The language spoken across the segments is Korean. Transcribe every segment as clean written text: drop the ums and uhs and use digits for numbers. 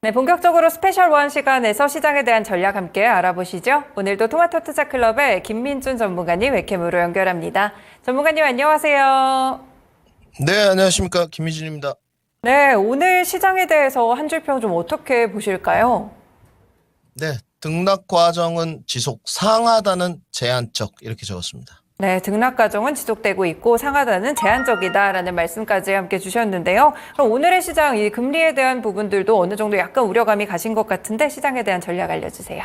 네, 본격적으로 스페셜 원 시간에서 시장에 대한 전략 함께 알아보시죠. 오늘도 토마토 투자클럽의 김민준 전문가님 웹캠으로 연결합니다. 전문가님 안녕하세요. 네, 안녕하십니까. 김미진입니다. 네, 오늘 시장에 대해서 한 줄 평 좀 어떻게 보실까요? 네, 등락 과정은 지속 상하다는 제한적 이렇게 적었습니다. 네, 등락 과정은 지속되고 있고 상하단은 제한적이다라는 말씀까지 함께 주셨는데요. 그럼 오늘의 시장 이 금리에 대한 부분들도 어느 정도 약간 우려감이 가신 것 같은데 시장에 대한 전략 알려주세요.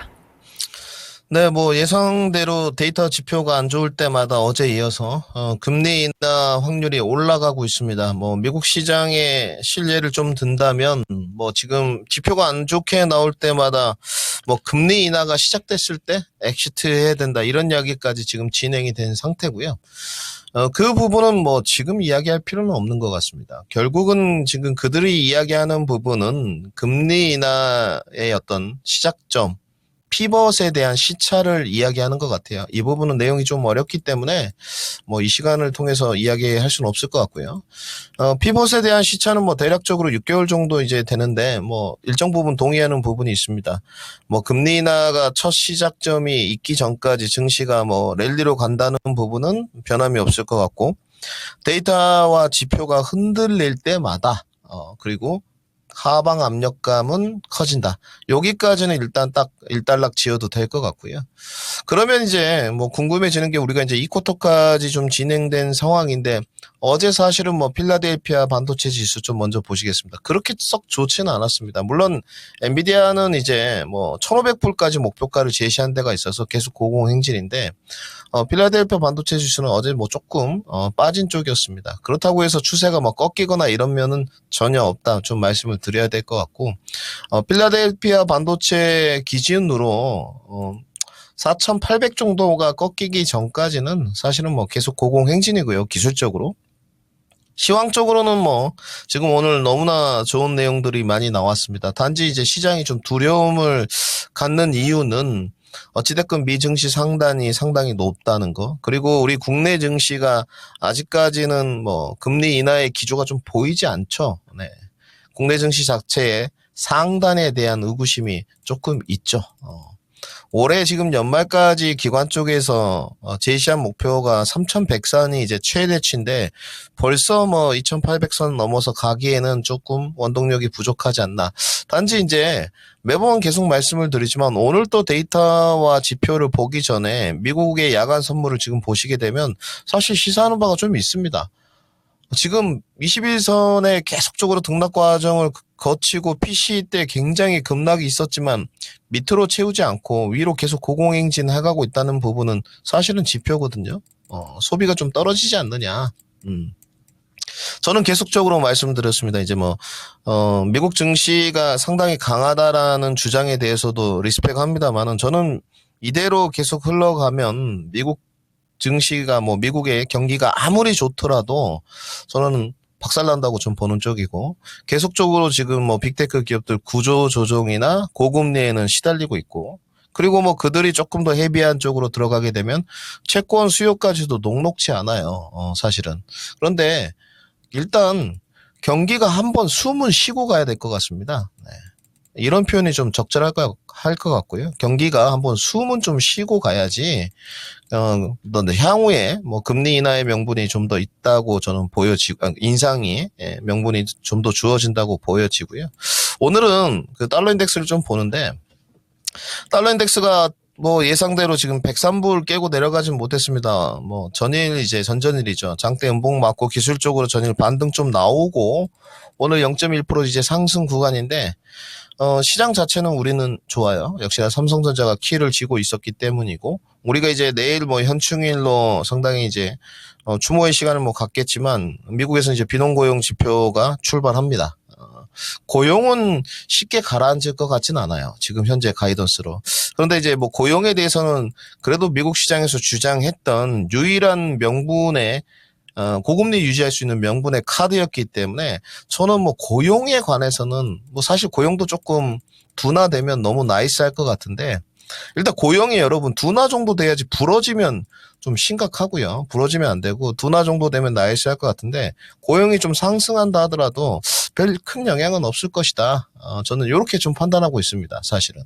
네, 뭐 예상대로 데이터 지표가 안 좋을 때마다 어제 이어서 금리 인하 확률이 올라가고 있습니다. 뭐 미국 시장의 신뢰를 좀 든다면 뭐 지금 지표가 안 좋게 나올 때마다 뭐 금리 인하가 시작됐을 때 엑시트 해야 된다 이런 이야기까지 지금 진행이 된 상태고요. 그 부분은 뭐 지금 이야기할 필요는 없는 것 같습니다. 결국은 지금 그들이 이야기하는 부분은 금리 인하의 어떤 시작점, 피벗에 대한 시차를 이야기하는 것 같아요. 이 부분은 내용이 좀 어렵기 때문에 뭐 이 시간을 통해서 이야기할 수는 없을 것 같고요. 피벗에 대한 시차는 뭐 대략적으로 6개월 정도 이제 되는데 뭐 일정 부분 동의하는 부분이 있습니다. 뭐 금리 인하가 첫 시작점이 있기 전까지 증시가 뭐 랠리로 간다는 부분은 변함이 없을 것 같고 데이터와 지표가 흔들릴 때마다 그리고 하방 압력감은 커진다. 여기까지는 일단 딱 일단락 지어도 될 것 같고요. 그러면 이제 뭐 궁금해지는 게 우리가 이제 2쿼터까지 좀 진행된 상황인데 어제 사실은 뭐 필라델피아 반도체 지수 좀 먼저 보시겠습니다. 그렇게 썩 좋지는 않았습니다. 물론 엔비디아는 이제 뭐 1,500불까지 목표가를 제시한 데가 있어서 계속 고공행진인데 필라델피아 반도체 지수는 어제 뭐 조금 빠진 쪽이었습니다. 그렇다고 해서 추세가 뭐 꺾이거나 이러면은 전혀 없다. 좀 말씀을 드려야 될 것 같고 필라델피아 반도체 기준으로 4,800 정도가 꺾이기 전까지는 사실은 뭐 계속 고공행진이고요. 기술적으로. 시황적으로는 뭐 지금 오늘 너무나 좋은 내용들이 많이 나왔습니다. 단지 이제 시장이 좀 두려움을 갖는 이유는 어찌됐건 미 증시 상당히 높다는 거. 그리고 우리 국내 증시가 아직까지는 뭐 금리 인하의 기조가 좀 보이지 않죠. 네. 국내 증시 자체에 상단에 대한 의구심이 조금 있죠. 올해 지금 연말까지 기관 쪽에서 제시한 목표가 3,100선이 이제 최대치인데 벌써 뭐 2,800선 넘어서 가기에는 조금 원동력이 부족하지 않나. 단지 이제 매번 계속 말씀을 드리지만 오늘 또 데이터와 지표를 보기 전에 미국의 야간 선물을 지금 보시게 되면 사실 시사하는 바가 좀 있습니다. 지금 21선에 계속적으로 등락 과정을 거치고 PC 때 굉장히 급락이 있었지만 밑으로 채우지 않고 위로 계속 고공행진 해가고 있다는 부분은 사실은 지표거든요. 소비가 좀 떨어지지 않느냐. 저는 계속적으로 말씀드렸습니다. 이제 뭐 미국 증시가 상당히 강하다라는 주장에 대해서도 리스펙합니다만은 저는 이대로 계속 흘러가면 미국 증시가 뭐 미국의 경기가 아무리 좋더라도 저는 박살난다고 좀 보는 쪽이고 계속적으로 지금 뭐 빅테크 기업들 구조 조정이나 고금리에는 시달리고 있고 그리고 뭐 그들이 조금 더 헤비한 쪽으로 들어가게 되면 채권 수요까지도 녹록치 않아요. 사실은. 그런데 일단 경기가 한번 숨은 쉬고 가야 될 것 같습니다. 네. 이런 표현이 좀 적절할 것 같고요. 경기가 한번 숨은 좀 쉬고 가야지, 향후에 뭐 금리 인하의 명분이 좀 더 있다고 저는 인상이, 명분이 좀 더 주어진다고 보여지고요. 오늘은 그 달러 인덱스를 좀 보는데, 달러 인덱스가 뭐 예상대로 지금 103불 깨고 내려가진 못했습니다. 뭐 전전일이죠. 장대 음봉 맞고 기술적으로 전일 반등 좀 나오고, 오늘 0.1% 이제 상승 구간인데, 시장 자체는 우리는 좋아요. 역시나 삼성전자가 키를 쥐고 있었기 때문이고, 우리가 이제 내일 뭐 현충일로 상당히 이제, 추모의 시간을 뭐 갖겠지만, 미국에서 이제 비농고용 지표가 출발합니다. 고용은 쉽게 가라앉을 것 같진 않아요. 지금 현재 가이던스로. 그런데 이제 뭐 고용에 대해서는 그래도 미국 시장에서 주장했던 유일한 명분의 고금리 유지할 수 있는 명분의 카드였기 때문에 저는 뭐 고용에 관해서는 뭐 사실 고용도 조금 둔화되면 너무 나이스할 것 같은데 일단 고용이 여러분 둔화 정도 돼야지 부러지면 좀 심각하고요. 부러지면 안 되고 둔화 정도 되면 나이스할 것 같은데 고용이 좀 상승한다 하더라도 별 큰 영향은 없을 것이다. 저는 이렇게 좀 판단하고 있습니다. 사실은.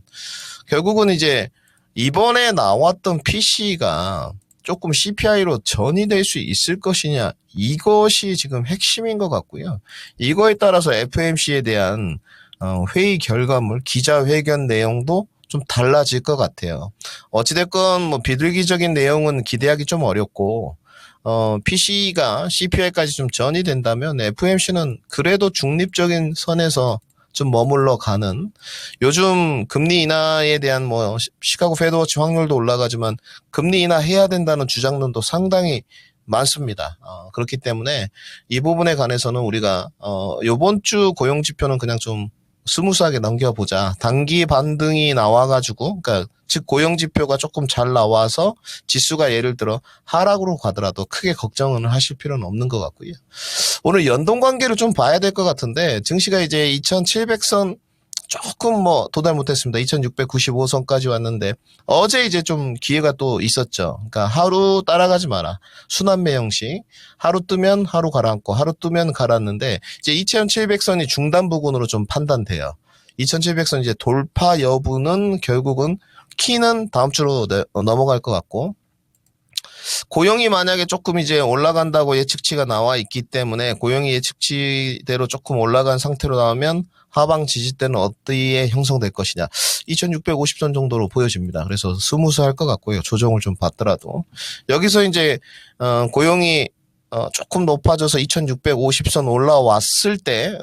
결국은 이제 이번에 나왔던 PC가 조금 CPI로 전이될 수 있을 것이냐, 이것이 지금 핵심인 것 같고요. 이거에 따라서 FOMC에 대한 회의 결과물, 기자회견 내용도 좀 달라질 것 같아요. 어찌됐건 뭐 비둘기적인 내용은 기대하기 좀 어렵고, PC가 CPI까지 좀 전이 된다면 FOMC는 그래도 중립적인 선에서 좀 머물러 가는, 요즘 금리 인하에 대한 뭐 시카고 페드워치 확률도 올라가지만 금리 인하해야 된다는 주장론도 상당히 많습니다. 그렇기 때문에 이 부분에 관해서는 우리가 요번 주 고용 지표는 그냥 좀 스무스하게 넘겨보자. 단기 반등이 나와가지고, 그러니까 즉 고용 지표가 조금 잘 나와서 지수가 예를 들어 하락으로 가더라도 크게 걱정은 하실 필요는 없는 것 같고요. 오늘 연동 관계를 좀 봐야 될 것 같은데, 증시가 이제 2700선 조금 뭐 도달 못했습니다. 2695선까지 왔는데 어제 이제 좀 기회가 또 있었죠. 그러니까 하루 따라가지 마라. 순환매 형식. 하루 뜨면 하루 가라앉고 하루 뜨면 가라앉는데 이제 2700선이 중단 부근으로 좀 판단돼요. 2700선 이제 돌파 여부는 결국은 키는 다음 주로 넘어갈 것 같고, 고용이 만약에 조금 이제 올라간다고 예측치가 나와 있기 때문에 고용이 예측치대로 조금 올라간 상태로 나오면 하방 지지대는 어디에 형성될 것이냐, 2650선 정도로 보여집니다. 그래서 스무스할 것 같고요. 조정을 좀 받더라도 여기서 이제 고용이 조금 높아져서 2650선 올라왔을 때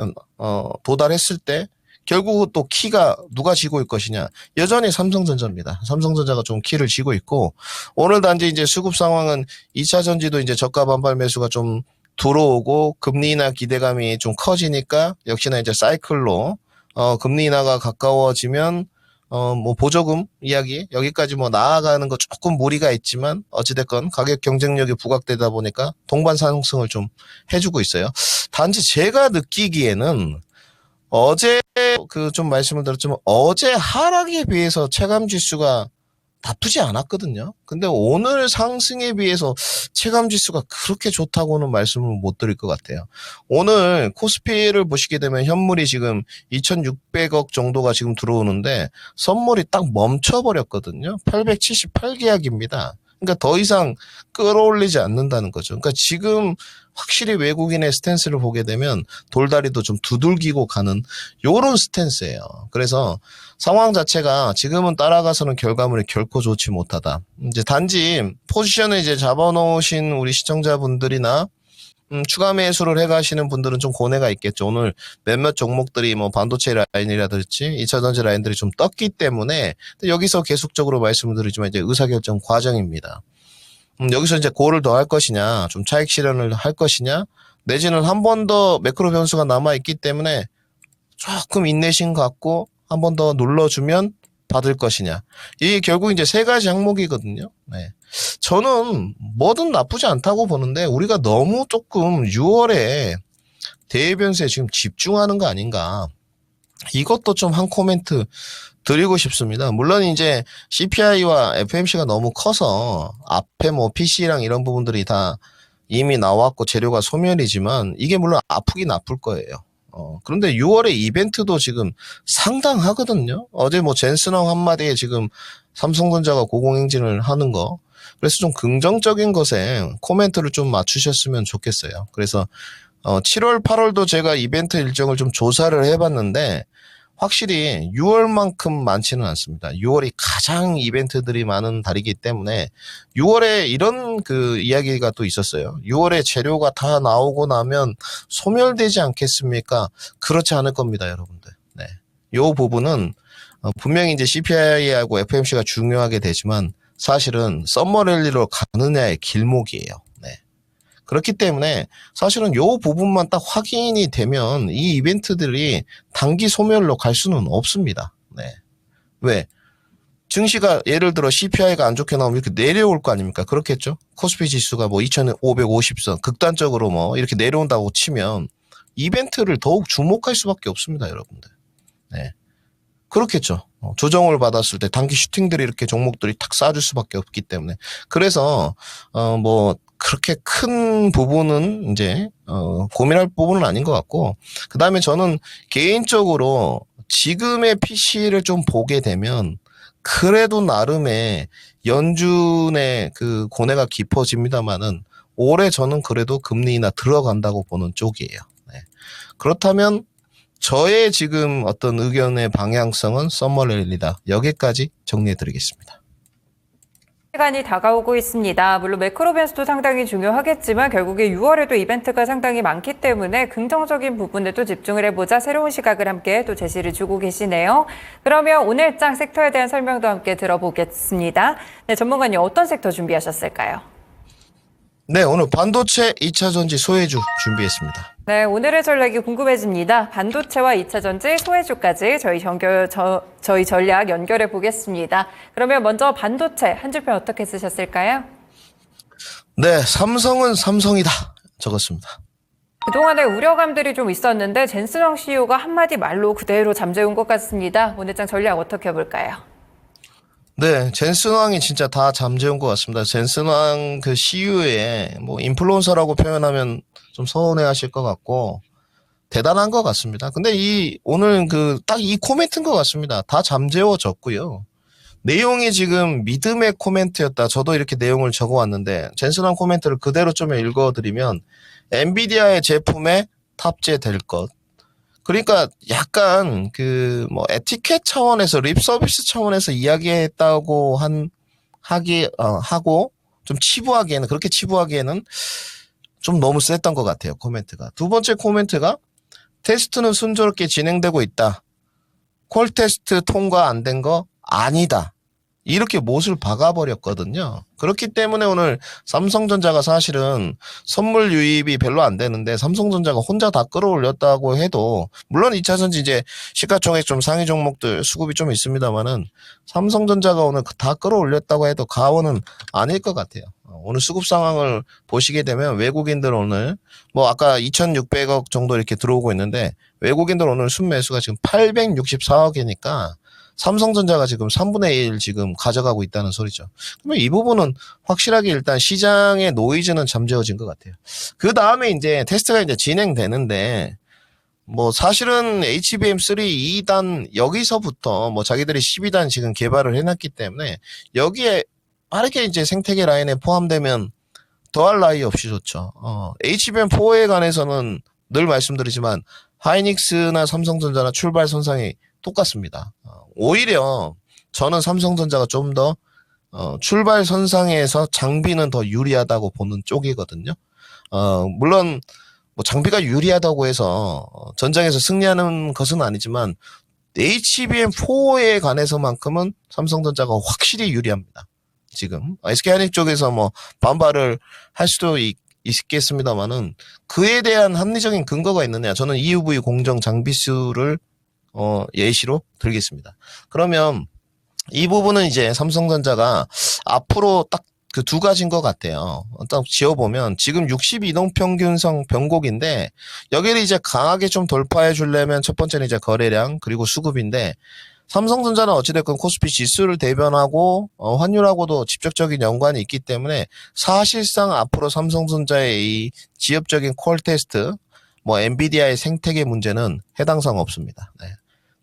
도달했을 때 결국 또 키가 누가 쥐고 있을 것이냐, 여전히 삼성전자입니다. 삼성전자가 좀 키를 쥐고 있고, 오늘 단지 이제 수급 상황은 2차 전지도 이제 저가 반발 매수가 좀 들어오고 금리 인하 기대감이 좀 커지니까 역시나 이제 사이클로 금리 인하가 가까워지면 뭐 보조금 이야기 여기까지 뭐 나아가는 거 조금 무리가 있지만 어찌됐건 가격 경쟁력이 부각되다 보니까 동반 상승을 좀 해주고 있어요. 단지 제가 느끼기에는 어제 좀 말씀을 드렸지만 어제 하락에 비해서 체감 지수가 나쁘지 않았거든요. 근데 오늘 상승에 비해서 체감 지수가 그렇게 좋다고는 말씀을 못 드릴 것 같아요. 오늘 코스피를 보시게 되면 현물이 지금 2,600억 정도가 지금 들어오는데 선물이 딱 멈춰버렸거든요. 878계약입니다. 그러니까 더 이상 끌어올리지 않는다는 거죠. 그러니까 지금 확실히 외국인의 스탠스를 보게 되면 돌다리도 좀 두들기고 가는 요런 스탠스예요. 그래서 상황 자체가 지금은 따라가서는 결과물이 결코 좋지 못하다. 이제 단지 포지션을 이제 잡아놓으신 우리 시청자분들이나 추가 매수를 해가시는 분들은 좀 고뇌가 있겠죠. 오늘 몇몇 종목들이 뭐 반도체 라인이라든지 2차전지 라인들이 좀 떴기 때문에 여기서 계속적으로 말씀을 드리지만 이제 의사결정 과정입니다. 여기서 이제 고를 더 할 것이냐, 좀 차익 실현을 할 것이냐, 내지는 한 번 더 매크로 변수가 남아있기 때문에 조금 인내심 갖고 한 번 더 눌러주면 받을 것이냐. 이게 결국 이제 세 가지 항목이거든요. 네. 저는 뭐든 나쁘지 않다고 보는데 우리가 너무 조금 6월에 대변수에 지금 집중하는 거 아닌가. 이것도 좀 한 코멘트 드리고 싶습니다. 물론 이제 CPI와 FOMC가 너무 커서 앞에 뭐 PC랑 이런 부분들이 다 이미 나왔고 재료가 소멸이지만 이게 물론 아프긴 아플 거예요. 그런데 6월에 이벤트도 지금 상당하거든요. 어제 뭐 젠슨왕 한마디에 지금 삼성전자가 고공행진을 하는 거. 그래서 좀 긍정적인 것에 코멘트를 좀 맞추셨으면 좋겠어요. 그래서 7월, 8월도 제가 이벤트 일정을 좀 조사를 해봤는데 확실히 6월만큼 많지는 않습니다. 6월이 가장 이벤트들이 많은 달이기 때문에 6월에 이런 그 이야기가 또 있었어요. 6월에 재료가 다 나오고 나면 소멸되지 않겠습니까? 그렇지 않을 겁니다, 여러분들. 네. 요 부분은 분명히 이제 CPI하고 FOMC가 중요하게 되지만 사실은 썸머랠리로 가느냐의 길목이에요. 네. 그렇기 때문에 사실은 요 부분만 딱 확인이 되면 이 이벤트들이 단기 소멸로 갈 수는 없습니다. 네. 왜? 증시가 예를 들어 CPI가 안 좋게 나오면 이렇게 내려올 거 아닙니까? 그렇겠죠? 코스피 지수가 뭐 2,550선 극단적으로 뭐 이렇게 내려온다고 치면 이벤트를 더욱 주목할 수밖에 없습니다, 여러분들. 네. 그렇겠죠. 조정을 받았을 때 단기 슈팅들이 이렇게 종목들이 탁 쏴줄 수밖에 없기 때문에. 그래서 뭐 그렇게 큰 부분은 이제 고민할 부분은 아닌 것 같고, 그 다음에 저는 개인적으로 지금의 PC를 좀 보게 되면 그래도 나름의 연준의 그 고뇌가 깊어집니다만은 올해 저는 그래도 금리 인하 들어간다고 보는 쪽이에요. 네. 그렇다면 저의 지금 어떤 의견의 방향성은 썸머렐리다. 여기까지 정리해드리겠습니다. 시간이 다가오고 있습니다. 물론 매크로 변수도 상당히 중요하겠지만 결국에 6월에도 이벤트가 상당히 많기 때문에 긍정적인 부분에 또 집중을 해보자 새로운 시각을 함께 또 제시를 주고 계시네요. 그러면 오늘장 섹터에 대한 설명도 함께 들어보겠습니다. 네, 전문가님 어떤 섹터 준비하셨을까요? 네, 오늘 반도체 2차전지 소외주 준비했습니다. 네, 오늘의 전략이 궁금해집니다. 반도체와 2차전지, 소외주까지 저희 전략 연결해 보겠습니다. 그러면 먼저 반도체 한 줄평 어떻게 쓰셨을까요? 네, 삼성은 삼성이다 적었습니다. 그동안에 우려감들이 좀 있었는데 젠슨왕 CEO가 한마디 말로 그대로 잠재운 것 같습니다. 오늘장 전략 어떻게 볼까요? 네, 젠슨 왕이 진짜 다 잠재운 것 같습니다. 젠슨 왕 그 CEO의 뭐 인플루언서라고 표현하면 좀 서운해 하실 것 같고, 대단한 것 같습니다. 근데 오늘 딱 이 코멘트인 것 같습니다. 다 잠재워졌고요. 내용이 지금 믿음의 코멘트였다. 저도 이렇게 내용을 적어 왔는데, 젠슨 왕 코멘트를 그대로 좀 읽어드리면, 엔비디아의 제품에 탑재될 것. 그러니까 약간 뭐 에티켓 차원에서 립 서비스 차원에서 이야기했다고 하고 좀 치부하기에는 그렇게 치부하기에는 좀 너무 셌던 것 같아요. 코멘트가. 두 번째 코멘트가 테스트는 순조롭게 진행되고 있다. 콜 테스트 통과 안 된 거 아니다. 이렇게 못을 박아버렸거든요. 그렇기 때문에 오늘 삼성전자가 사실은 선물 유입이 별로 안 되는데 삼성전자가 혼자 다 끌어올렸다고 해도, 물론 2차전지 이제 시가총액 좀 상위 종목들 수급이 좀 있습니다만은 삼성전자가 오늘 다 끌어올렸다고 해도 과언은 아닐 것 같아요. 오늘 수급 상황을 보시게 되면 외국인들 오늘 뭐 아까 2,600억 정도 이렇게 들어오고 있는데 외국인들 오늘 순매수가 지금 864억이니까 삼성전자가 지금 3분의 1 지금 가져가고 있다는 소리죠. 그러면 이 부분은 확실하게 일단 시장의 노이즈는 잠재워진 것 같아요. 그 다음에 이제 테스트가 이제 진행되는데, 뭐 사실은 HBM3 2단 여기서부터 뭐 자기들이 12단 지금 개발을 해놨기 때문에 여기에 빠르게 이제 생태계 라인에 포함되면 더할 나위 없이 좋죠. HBM4에 관해서는 늘 말씀드리지만 하이닉스나 삼성전자나 출발 선상이 똑같습니다. 오히려 저는 삼성전자가 좀 더 출발 선상에서 장비는 더 유리하다고 보는 쪽이거든요. 물론 뭐 장비가 유리하다고 해서 전장에서 승리하는 것은 아니지만 HBM4에 관해서만큼은 삼성전자가 확실히 유리합니다. 지금 SK하이닉스 쪽에서 뭐 반발을 할 수도 있겠습니다만은 그에 대한 합리적인 근거가 있느냐? 저는 EUV 공정 장비 수를 예시로 들겠습니다. 그러면 이 부분은 이제 삼성전자가 앞으로 딱 그 두 가지인 것 같아요. 딱 지어보면 지금 62동 평균성 변곡인데 여기를 이제 강하게 좀 돌파해 주려면 첫 번째는 이제 거래량 그리고 수급인데, 삼성전자는 어찌됐건 코스피 지수를 대변하고 환율하고도 직접적인 연관이 있기 때문에 사실상 앞으로 삼성전자의 이 지엽적인 콜 테스트, 뭐 엔비디아의 생태계 문제는 해당 사항 없습니다. 네.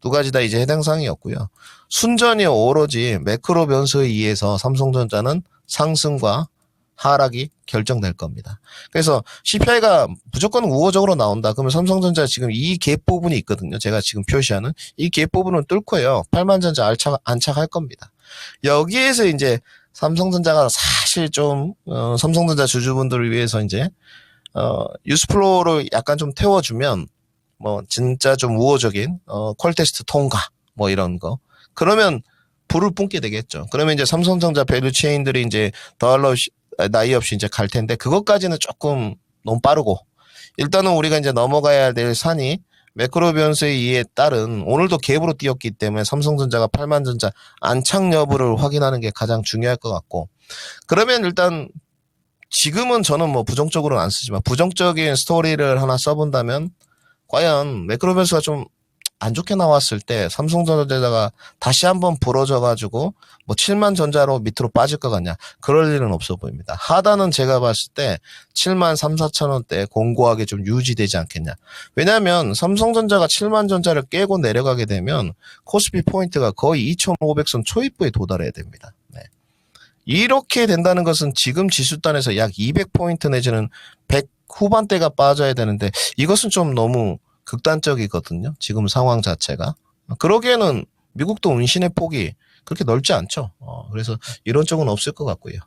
두 가지 다 이제 해당 사항이었고요. 순전히 오로지 매크로 변수에 의해서 삼성전자는 상승과 하락이 결정될 겁니다. 그래서 CPI가 무조건 우호적으로 나온다. 그러면 삼성전자 지금 이 갭 부분이 있거든요. 제가 지금 표시하는 이 갭 부분은 뚫고요. 8만전자 안착할 겁니다. 여기에서 이제 삼성전자가 사실 좀 삼성전자 주주분들을 위해서 이제 뉴스플로우를 약간 좀 태워주면 뭐 진짜 좀 우호적인 콜 테스트 통과 뭐 이런 거, 그러면 불을 뿜게 되겠죠. 그러면 이제 삼성전자 밸류 체인들이 이제 더할 나위 없이 이제 갈 텐데 그것까지는 조금 너무 빠르고, 일단은 우리가 이제 넘어가야 될 산이 매크로 변수에 의해 따른 오늘도 갭으로 뛰었기 때문에 삼성전자가 8만전자 안착 여부를 확인하는 게 가장 중요할 것 같고, 그러면 일단 지금은 저는 뭐 부정적으로는 안 쓰지만 부정적인 스토리를 하나 써본다면 과연 매크로 변수가 좀 안 좋게 나왔을 때 삼성전자가 다시 한번 부러져가지고 뭐 7만 전자로 밑으로 빠질 것 같냐? 그럴 일은 없어 보입니다. 하단은 제가 봤을 때 7만 3, 4천 원대 공고하게 좀 유지되지 않겠냐? 왜냐하면 삼성전자가 7만 전자를 깨고 내려가게 되면 코스피 포인트가 거의 2,500선 초입부에 도달해야 됩니다. 네. 이렇게 된다는 것은 지금 지수단에서 약 200포인트 내지는 100 후반대가 빠져야 되는데 이것은 좀 너무 극단적이거든요. 지금 상황 자체가. 그러기에는 미국도 운신의 폭이 그렇게 넓지 않죠. 그래서 이런 쪽은 없을 것 같고요.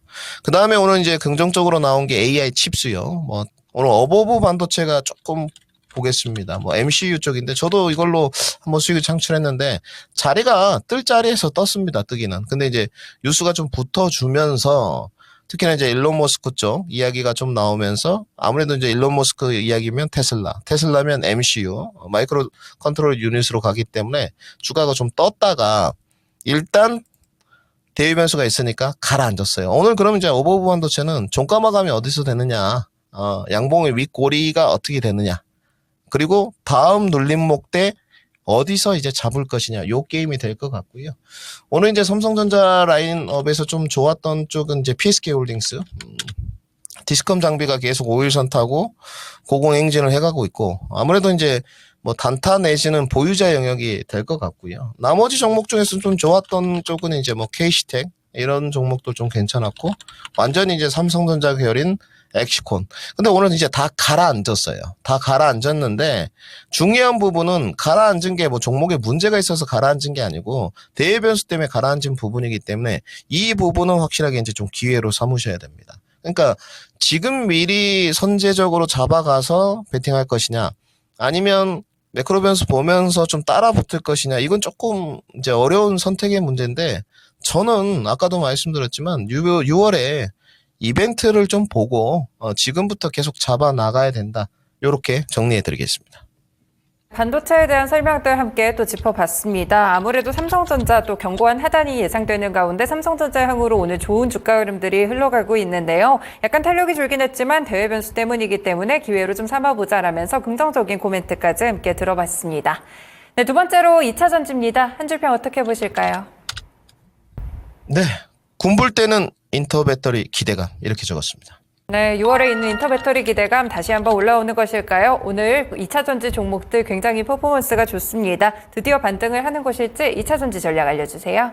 그 다음에 오늘 이제 긍정적으로 나온 게 AI 칩스요. 뭐 오늘 어버브 반도체가 조금 보겠습니다. 뭐 MCU 쪽인데 저도 이걸로 한번 수익을 창출했는데 자리가 뜰 자리에서 떴습니다. 뜨기는. 근데 이제 뉴스가 좀 붙어주면서 특히나 이제 일론 머스크 쪽 이야기가 좀 나오면서 아무래도 이제 일론 머스크 이야기면 테슬라면 MCU, 마이크로 컨트롤 유닛으로 가기 때문에 주가가 좀 떴다가 일단 대위 변수가 있으니까 가라앉았어요. 오늘 그러면 이제 어버브 반도체는 종가 마감이 어디서 되느냐, 양봉의 윗꼬리가 어떻게 되느냐, 그리고 다음 눌림목 대 어디서 이제 잡을 것이냐, 요 게임이 될 것 같고요. 오늘 이제 삼성전자 라인업에서 좀 좋았던 쪽은 이제 PSK 홀딩스, 디스컴 장비가 계속 5일선 타고 고공행진을 해가고 있고, 아무래도 이제 뭐 단타 내지는 보유자 영역이 될 것 같고요. 나머지 종목 중에서 좀 좋았던 쪽은 이제 뭐 KC텍 이런 종목도 좀 괜찮았고, 완전히 이제 삼성전자 계열인 엑시콘. 근데 오늘 이제 다 가라앉았어요. 다 가라앉았는데 중요한 부분은 가라앉은 게 뭐 종목에 문제가 있어서 가라앉은 게 아니고 대외 변수 때문에 가라앉은 부분이기 때문에 이 부분은 확실하게 이제 좀 기회로 삼으셔야 됩니다. 그러니까 지금 미리 선제적으로 잡아가서 베팅할 것이냐, 아니면 매크로 변수 보면서 좀 따라 붙을 것이냐, 이건 조금 이제 어려운 선택의 문제인데 저는 아까도 말씀드렸지만 6월에 이벤트를 좀 보고 지금부터 계속 잡아 나가야 된다. 이렇게 정리해 드리겠습니다. 반도체에 대한 설명들 함께 또 짚어봤습니다. 아무래도 삼성전자 또 견고한 하단이 예상되는 가운데 삼성전자 향으로 오늘 좋은 주가 흐름들이 흘러가고 있는데요. 약간 탄력이 줄긴 했지만 대외 변수 때문이기 때문에 기회로 좀 삼아보자라면서 긍정적인 코멘트까지 함께 들어봤습니다. 네, 두 번째로 2차 전지입니다. 한 줄평 어떻게 보실까요? 네, 군불 때는 인터 배터리 기대감 이렇게 적었습니다. 네, 6월에 있는 인터 배터리 기대감 다시 한번 올라오는 것일까요? 오늘 2차 전지 종목들 굉장히 퍼포먼스가 좋습니다. 드디어 반등을 하는 것일지 2차 전지 전략 알려주세요.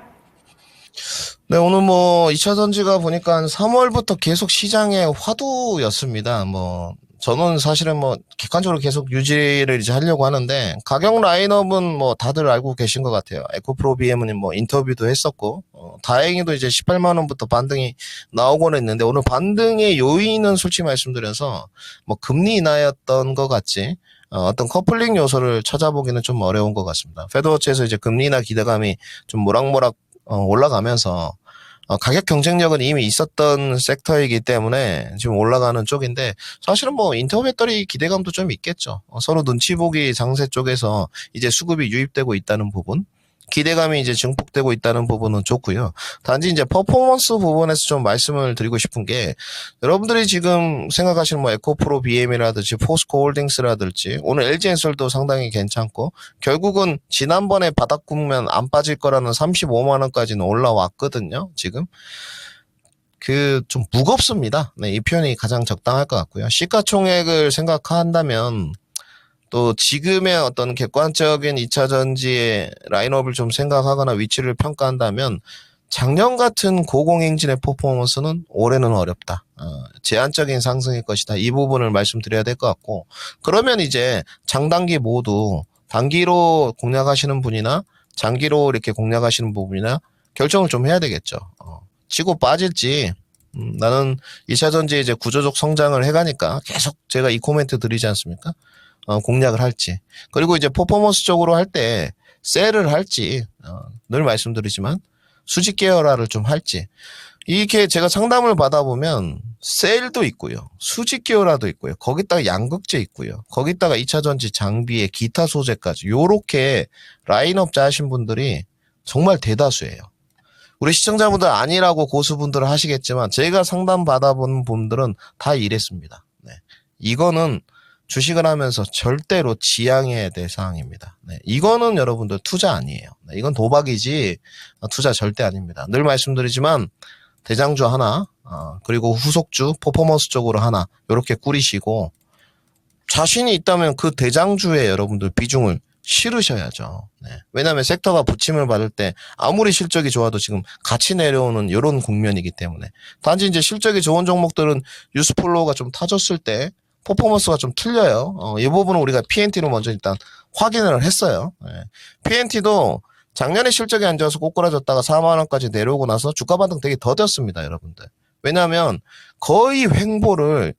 네, 오늘 뭐 2차 전지가 보니까 한 3월부터 계속 시장의 화두였습니다. 뭐 저는 사실은 뭐 객관적으로 계속 유지를 이제 하려고 하는데 가격 라인업은 뭐 다들 알고 계신 것 같아요. 에코프로 BM은 뭐 인터뷰도 했었고 다행히도 이제 18만 원부터 반등이 나오고는 있는데 오늘 반등의 요인은 솔직히 말씀드려서 뭐 금리 인하였던 것 같지 어떤 커플링 요소를 찾아보기는 좀 어려운 것 같습니다. 페드워치에서 이제 금리 인하 기대감이 좀 모락모락 올라가면서 가격 경쟁력은 이미 있었던 섹터이기 때문에 지금 올라가는 쪽인데 사실은 뭐 인터 배터리 기대감도 좀 있겠죠. 서로 눈치 보기 장세 쪽에서 이제 수급이 유입되고 있다는 부분, 기대감이 이제 증폭되고 있다는 부분은 좋고요. 단지 이제 퍼포먼스 부분에서 좀 말씀을 드리고 싶은 게 여러분들이 지금 생각하시는 뭐 에코프로 BM이라든지 포스코 홀딩스라든지 오늘 LG엔솔도 상당히 괜찮고 결국은 지난번에 바닥 국면 안 빠질 거라는 35만 원까지는 올라왔거든요. 지금 그 좀 무겁습니다. 네, 이 표현이 가장 적당할 것 같고요. 시가총액을 생각한다면 또 지금의 어떤 객관적인 2차 전지의 라인업을 좀 생각하거나 위치를 평가한다면 작년 같은 고공행진의 퍼포먼스는 올해는 어렵다. 제한적인 상승일 것이다. 이 부분을 말씀드려야 될 것 같고 그러면 이제 장단기 모두 단기로 공략하시는 분이나 장기로 이렇게 공략하시는 부분이나 결정을 좀 해야 되겠죠. 치고 빠질지 나는 2차 전지에 이제 구조적 성장을 해가니까 계속 제가 이 코멘트 드리지 않습니까? 공략을 할지 그리고 이제 퍼포먼스적으로 할 때 셀을 할지 늘 말씀드리지만 수직 계열화를 좀 할지 이렇게 제가 상담을 받아보면 셀도 있고요 수직 계열화도 있고요 거기다가 양극재 있고요 거기다가 2차 전지 장비에 기타 소재까지 요렇게 라인업 짜신 분들이 정말 대다수예요. 우리 시청자분들 아니라고 고수분들은 하시겠지만 제가 상담 받아본 분들은 다 이랬습니다. 네. 이거는 주식을 하면서 절대로 지양해야 될 사항입니다. 네, 이거는 여러분들 투자 아니에요. 네, 이건 도박이지 투자 절대 아닙니다. 늘 말씀드리지만 대장주 하나, 그리고 후속주, 퍼포먼스 쪽으로 하나 이렇게 꾸리시고 자신이 있다면 그 대장주에 여러분들 비중을 실으셔야죠. 네. 왜냐하면 섹터가 부침을 받을 때 아무리 실적이 좋아도 지금 같이 내려오는 이런 국면이기 때문에 단지 이제 실적이 좋은 종목들은 뉴스폴로우가 좀 타졌을 때 퍼포먼스가 좀 틀려요. 이 부분은 우리가 PNT로 먼저 일단 확인을 했어요. 네. PNT도 작년에 실적이 안 좋아서 꼬꾸라졌다가 4만 원까지 내려오고 나서 주가 반등 되게 더뎠습니다, 여러분들. 왜냐하면 거의 횡보를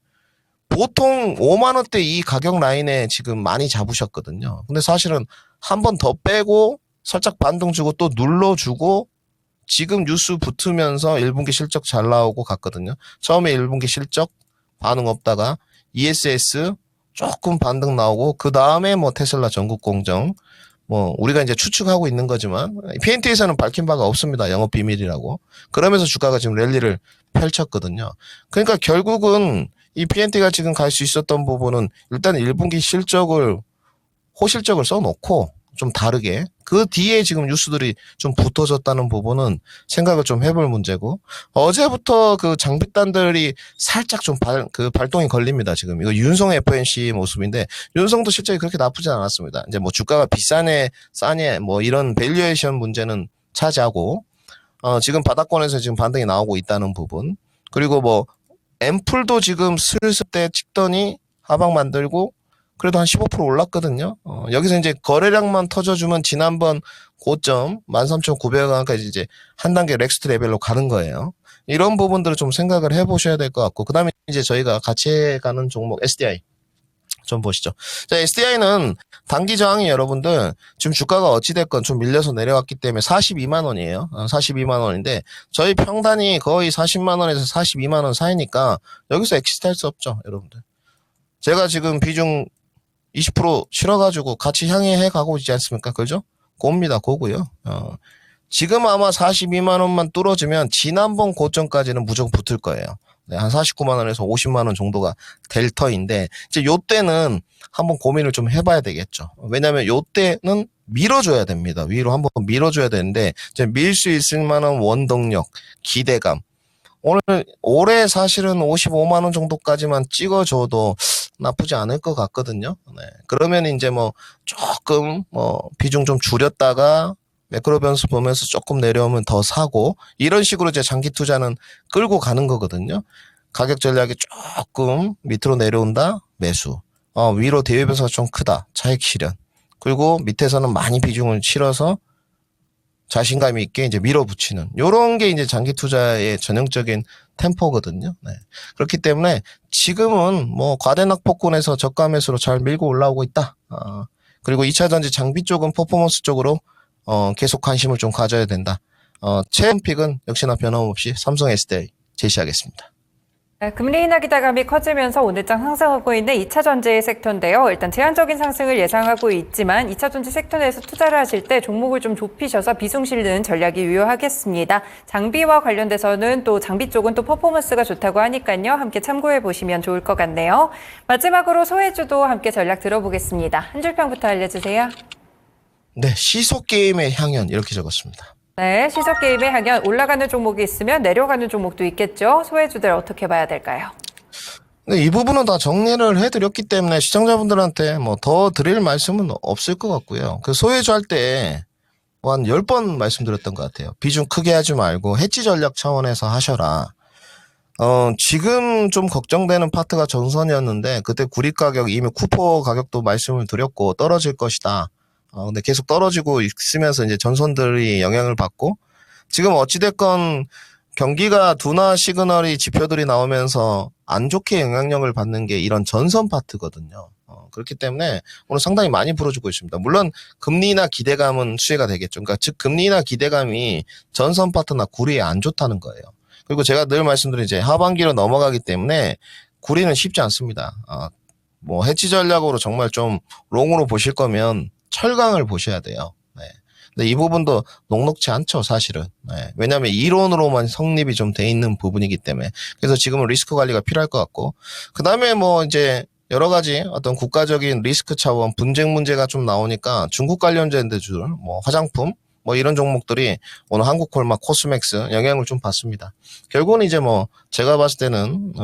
보통 5만 원대 이 가격 라인에 지금 많이 잡으셨거든요. 근데 사실은 한 번 더 빼고 살짝 반등 주고 또 눌러주고 지금 뉴스 붙으면서 1분기 실적 잘 나오고 갔거든요. 처음에 1분기 실적 반응 없다가 ESS 조금 반등 나오고 그 다음에 뭐 테슬라 전국 공정 뭐 우리가 이제 추측하고 있는 거지만 PNT에서는 밝힌 바가 없습니다. 영업 비밀이라고. 그러면서 주가가 지금 랠리를 펼쳤거든요. 그러니까 결국은 이 PNT가 지금 갈 수 있었던 부분은 일단 1분기 실적을 호실적을 써놓고 좀 다르게 그 뒤에 지금 뉴스들이 좀 붙어졌다는 부분은 생각을 좀 해볼 문제고 어제부터 그 장비단들이 살짝 좀 발동이 걸립니다. 지금 이거 윤성 FNC 모습인데 윤성도 실적이 그렇게 나쁘진 않았습니다. 이제 뭐 주가가 비싸네 싸네 뭐 이런 밸류에이션 문제는 차지하고 지금 바닥권에서 지금 반등이 나오고 있다는 부분 그리고 뭐 앰플도 지금 슬슬 때 찍더니 하방 만들고 그래도 한 15% 올랐거든요. 여기서 이제 거래량만 터져주면 지난번 고점 13,900원까지 이제 한 단계 넥스트 레벨로 가는 거예요. 이런 부분들을 좀 생각을 해보셔야 될 것 같고 그 다음에 이제 저희가 같이 가는 종목 SDI 좀 보시죠. 자, SDI는 단기 저항이 여러분들 지금 주가가 어찌됐건 좀 밀려서 내려왔기 때문에 42만 원이에요. 42만 원인데 저희 평단이 거의 40만 원에서 42만 원 사이니까 여기서 엑시트 할 수 없죠, 여러분들. 제가 지금 비중 20% 실어가지고 같이 향해 가고 있지 않습니까? 그죠? 고입니다, 고고요. 지금 아마 42만 원만 뚫어주면 지난번 고점까지는 무조건 붙을 거예요. 네, 한 49만 원에서 50만 원 정도가 될 터인데 이제 요때는 한번 고민을 좀 해봐야 되겠죠. 왜냐하면 요때는 밀어줘야 됩니다. 위로 한번 밀어줘야 되는데 이제 밀 수 있을 만한 원동력, 기대감. 올해 사실은 55만 원 정도까지만 찍어줘도 나쁘지 않을 것 같거든요. 네. 그러면 이제 뭐 조금 뭐 비중 좀 줄였다가 매크로 변수 보면서 조금 내려오면 더 사고 이런 식으로 이제 장기 투자는 끌고 가는 거거든요. 가격 전략이 조금 밑으로 내려온다 매수. 위로 대외 변수가 좀 크다 차익 실현. 그리고 밑에서는 많이 비중을 실어서 자신감 있게 이제 밀어붙이는 요런 게 이제 장기 투자의 전형적인 템포거든요. 네. 그렇기 때문에 지금은 뭐 과대낙폭권에서 저가 매수로 잘 밀고 올라오고 있다. 그리고 2차전지 장비 쪽은 퍼포먼스 쪽으로 계속 관심을 좀 가져야 된다. 최근 픽은 역시나 변함없이 삼성 SDI 제시하겠습니다. 금리 인하 기대감이 커지면서 오늘장 상승하고 있는 2차 전지 섹터인데요. 일단 제한적인 상승을 예상하고 있지만 2차 전지 섹터 내에서 투자를 하실 때 종목을 좀 좁히셔서 비중 실는 전략이 유효하겠습니다. 장비와 관련돼서는 또 장비 쪽은 또 퍼포먼스가 좋다고 하니까요. 함께 참고해 보시면 좋을 것 같네요. 마지막으로 소외주도 함께 전략 들어보겠습니다. 한 줄평부터 알려주세요. 네, 시소게임의 향연 이렇게 적었습니다. 네, 시소게임의 향연 올라가는 종목이 있으면 내려가는 종목도 있겠죠. 소외주들 어떻게 봐야 될까요? 네, 이 부분은 다 정리를 해드렸기 때문에 시청자분들한테 뭐 더 드릴 말씀은 없을 것 같고요. 그 소외주 할 때 한 10번 말씀드렸던 것 같아요. 비중 크게 하지 말고 해지 전략 차원에서 하셔라. 지금 좀 걱정되는 파트가 전선이었는데 그때 구리 가격 이미 쿠퍼 가격도 말씀을 드렸고 떨어질 것이다. 근데 계속 떨어지고 있으면서 이제 전선들이 영향을 받고 지금 어찌됐건 경기가 둔화 시그널이 지표들이 나오면서 안 좋게 영향력을 받는 게 이런 전선 파트거든요. 그렇기 때문에 오늘 상당히 많이 불어주고 있습니다. 물론 금리나 기대감은 수혜가 되겠죠. 그러니까 즉 금리나 기대감이 전선 파트나 구리에 안 좋다는 거예요. 그리고 제가 늘 말씀드린 이제 하반기로 넘어가기 때문에 구리는 쉽지 않습니다. 뭐 해지 전략으로 정말 좀 롱으로 보실 거면 철강을 보셔야 돼요. 네. 근데 이 부분도 녹록치 않죠, 사실은. 네. 왜냐하면 이론으로만 성립이 좀 돼 있는 부분이기 때문에. 그래서 지금은 리스크 관리가 필요할 것 같고. 그 다음에 뭐 이제 여러 가지 어떤 국가적인 리스크 차원 분쟁 문제가 좀 나오니까 중국 관련주들, 뭐 화장품, 뭐 이런 종목들이 오늘 한국콜마, 코스맥스 영향을 좀 받습니다. 결국은 이제 뭐 제가 봤을 때는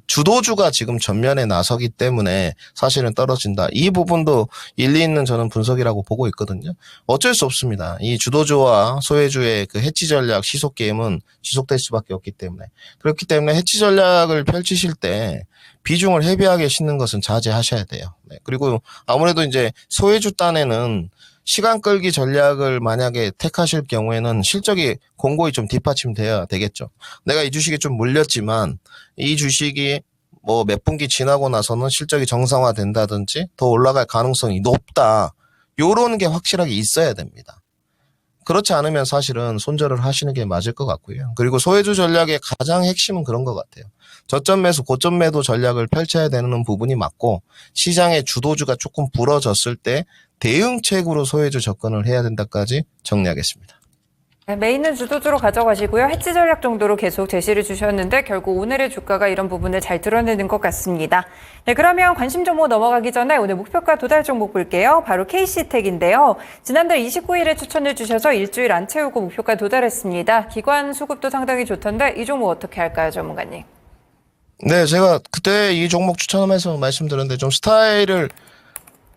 주도주가 지금 전면에 나서기 때문에 사실은 떨어진다. 이 부분도 일리 있는 저는 분석이라고 보고 있거든요. 어쩔 수 없습니다. 이 주도주와 소외주의 그 해치 전략 시속 게임은 지속될 수밖에 없기 때문에 그렇기 때문에 해치 전략을 펼치실 때 비중을 헤비하게 싣는 것은 자제하셔야 돼요. 네. 그리고 아무래도 이제 소외주 딴에는 시간 끌기 전략을 만약에 택하실 경우에는 실적이 공고히 좀 뒷받침돼야 되겠죠. 내가 이 주식에 좀 물렸지만 이 주식이 뭐 몇 분기 지나고 나서는 실적이 정상화된다든지 더 올라갈 가능성이 높다. 요런 게 확실하게 있어야 됩니다. 그렇지 않으면 사실은 손절을 하시는 게 맞을 것 같고요. 그리고 소외주 전략의 가장 핵심은 그런 것 같아요. 저점 매수, 고점 매도 전략을 펼쳐야 되는 부분이 맞고 시장의 주도주가 조금 불어졌을 때 대응책으로 소외주 접근을 해야 된다까지 정리하겠습니다. 네, 메인은 주도주로 가져가시고요. 해치 전략 정도로 계속 제시를 주셨는데 결국 오늘의 주가가 이런 부분을 잘 드러내는 것 같습니다. 네, 그러면 관심 종목 넘어가기 전에 오늘 목표가 도달 종목 볼게요. 바로 KC텍인데요. 지난달 29일에 추천을 주셔서 일주일 안 채우고 목표가 도달했습니다. 기관 수급도 상당히 좋던데 이 종목 어떻게 할까요, 전문가님? 네, 제가 그때 이 종목 추천하면서 말씀드렸는데 좀 스타일을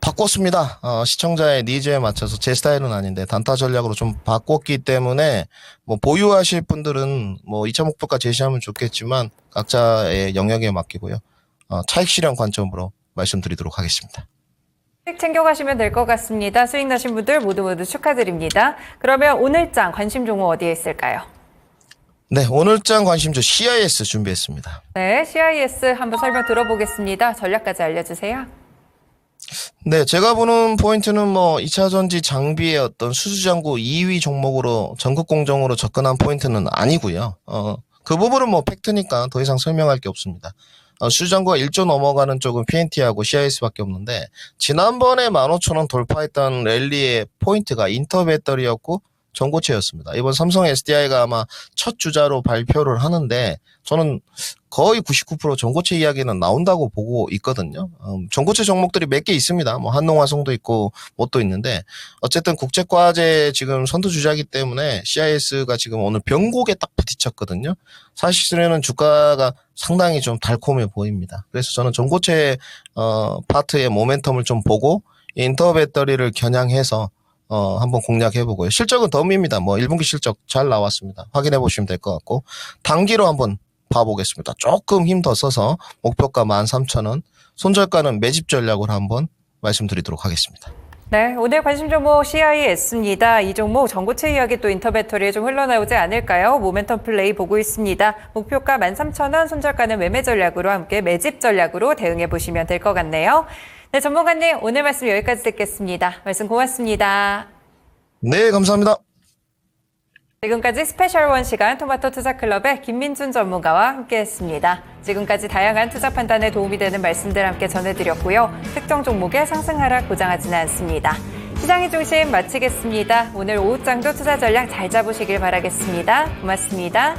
바꿨습니다. 시청자의 니즈에 맞춰서 제 스타일은 아닌데 단타 전략으로 좀 바꿨기 때문에 뭐 보유하실 분들은 뭐 2차 목표가 제시하면 좋겠지만 각자의 영역에 맡기고요. 차익 실현 관점으로 말씀드리도록 하겠습니다. 수익 챙겨가시면 될 것 같습니다. 수익 나신 분들 모두 축하드립니다. 그러면 오늘장 관심 종목 어디에 있을까요? 네, 오늘장 관심주 CIS 준비했습니다. 네, CIS 한번 설명 들어보겠습니다. 전략까지 알려주세요. 네, 제가 보는 포인트는 뭐 2차 전지 장비의 어떤 수주장구 2위 종목으로 전국 공정으로 접근한 포인트는 아니고요. 그 부분은 뭐 팩트니까 더 이상 설명할 게 없습니다. 수주장구가 1조 넘어가는 쪽은 PNT하고 CIS밖에 없는데 지난번에 15,000원 돌파했던 랠리의 포인트가 인터배터리였고 전고체였습니다. 이번 삼성 SDI가 아마 첫 주자로 발표를 하는데 저는 거의 99% 전고체 이야기는 나온다고 보고 있거든요. 전고체 종목들이 몇 개 있습니다. 뭐 한농화성도 있고 뭣도 있는데 어쨌든 국제과제 지금 선두주자이기 때문에 CIS가 지금 오늘 변곡에 딱 부딪혔거든요. 사실은 주가가 상당히 좀 달콤해 보입니다. 그래서 저는 전고체 파트의 모멘텀을 좀 보고 인터배터리를 겨냥해서 한번 공략해보고요. 실적은 덤입니다. 뭐 1분기 실적 잘 나왔습니다. 확인해 보시면 될 것 같고 단기로 한번 봐보겠습니다. 조금 힘 더 써서 목표가 13,000원, 손절가는 매집 전략으로 한번 말씀드리도록 하겠습니다. 네, 오늘 관심 종목 CIS입니다. 이 종목 전고체 이야기 또 인터배터리에 좀 흘러나오지 않을까요? 모멘텀 플레이 보고 있습니다. 목표가 13,000원, 손절가는 매매 전략으로 함께 매집 전략으로 대응해 보시면 될 것 같네요. 네, 전문가님 오늘 말씀 여기까지 듣겠습니다. 말씀 고맙습니다. 네, 감사합니다. 지금까지 스페셜1 시간 토마토 투자클럽의 김민준 전문가와 함께했습니다. 지금까지 다양한 투자 판단에 도움이 되는 말씀들 함께 전해드렸고요. 특정 종목의 상승 하락 보장하지는 않습니다. 시장의 중심 마치겠습니다. 오늘 오후장도 투자 전략 잘 잡으시길 바라겠습니다. 고맙습니다.